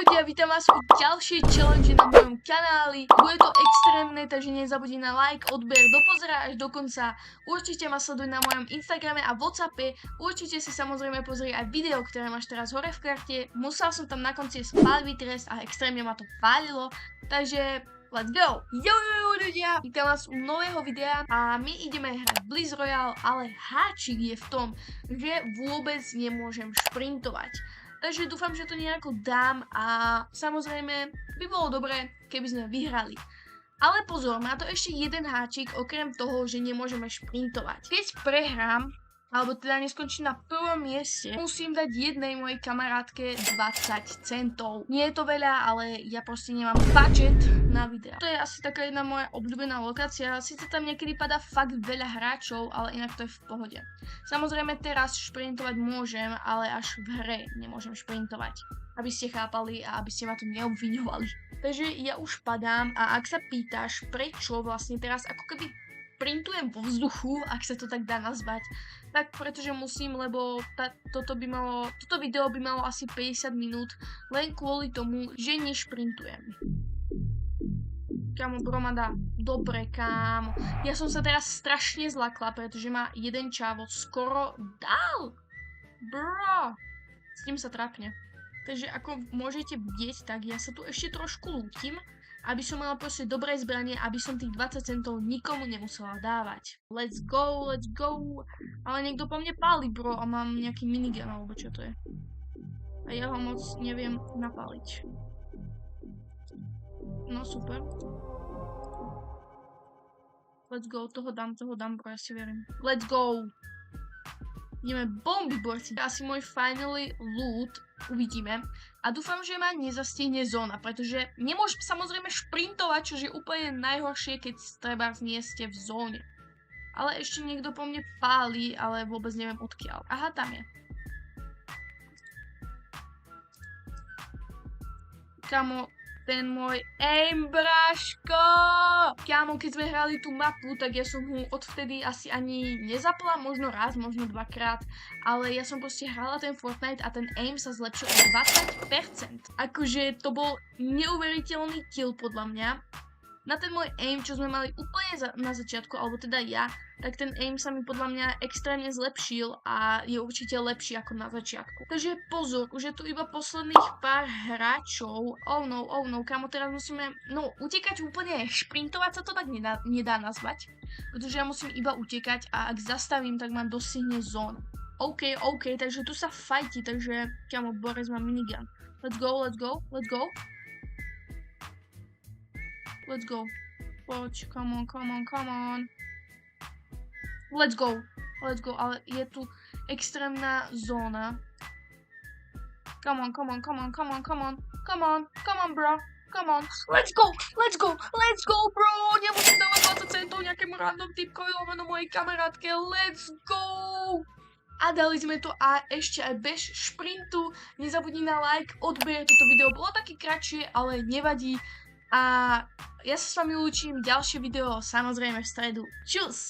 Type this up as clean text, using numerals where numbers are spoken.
Čaute a vítam vás u ďalšej challenge na mojom kanáli. Bude to extrémne, takže nezabudni na like, odber, dopozeraj až do konca. Určite ma sleduj na mojom Instagrame a Whatsappe. Určite si samozrejme pozri aj video, ktoré máš teraz hore v karte. Musel som tam na konci spálivý trest a extrémne ma to pálilo. Takže let's go! Yo ľudia! Vítam vás u nového videa a my ideme hrať Blitz Royale, ale háčik je v tom, že vôbec nemôžem šprintovať. Takže dúfam, že to nejako dám a samozrejme by bolo dobré, keby sme vyhrali. Ale pozor, má to ešte jeden háčik, okrem toho, že nemôžeme šprintovať. Keď prehrám, alebo teda neskončím na prvom mieste, musím dať jednej mojej kamarátke 20 centov. Nie je to veľa, ale ja proste nemám budget na videa. To je asi taká jedna moja obľúbená lokácia. Sice tam niekedy padá fakt veľa hráčov, ale inak to je v pohode. Samozrejme teraz šprintovať môžem, ale až v hre nemôžem šprintovať. Aby ste chápali a aby ste ma tu neobviňovali. Takže ja už padám a ak sa pýtaš, prečo vlastne teraz ako keby sprintujem po vzduchu, ak sa to tak dá nazvať, tak pretože musím, lebo toto video by malo asi 50 minút, len kvôli tomu, že nešprintujem. Kámo, bro ma dá dobre, kámo. Ja som sa teraz strašne zlakla, pretože ma jeden čávo skoro dal. Bro, s tým sa trápne. Takže ako môžete vidieť, tak ja sa tu ešte trošku lútim, aby som mala proste dobré zbranie, aby som tých 20 centov nikomu nemusela dávať. Let's go, let's go. Ale niekto po mne páli, bro, a mám nejaký minigun, alebo čo to je. A ja ho moc neviem napáliť. No super. Let's go, toho dám, bro, ja si verím. Let's go. Ideme bomby, borci. Asi môj finally loot uvidíme. A dúfam, že ma nezastihne zóna, pretože nemôžem samozrejme šprintovať, čo je úplne najhoršie, keď treba nie ste v zóne. Ale ešte niekto po mne páli, ale vôbec neviem odkiaľ. Aha, tam je. Kamo, ten môj aim, bráško! Kámo, keď sme hrali tú mapu, tak ja som ho odvtedy asi ani nezapla, možno raz, možno dvakrát, ale ja som proste hrala ten Fortnite a ten aim sa zlepšil o 20%. Akože to bol neuveriteľný kill podľa mňa. Na ten môj aim, čo sme mali úplne na začiatku, alebo teda ja, tak ten aim sa mi podľa mňa extrémne zlepšil a je určite lepší ako na začiatku. Takže pozor, už je tu iba posledných pár hráčov. Oh no, kámo, teraz musíme, utekať úplne, šprintovať sa to tak nedá nazvať. Pretože ja musím iba utekať a ak zastavím, tak ma dosiahne zóna. OK, takže tu sa fajti, takže, kámo, Boris má minigun. Let's go. Let's go. Poď, come on. Let's go, ale je tu extrémna zóna. Come on, bro. Come on. Let's go, bro. Nemusím dávať 20 centov nejakému random typkovi, lomeno mojej kamarátke. Let's go. A dali sme to a ešte aj bez šprintu. Nezabudni na like, odber. Toto video bolo také kratšie, ale nevadí. A ja sa s vami lúčim, ďalšie video samozrejme v stredu. Čus!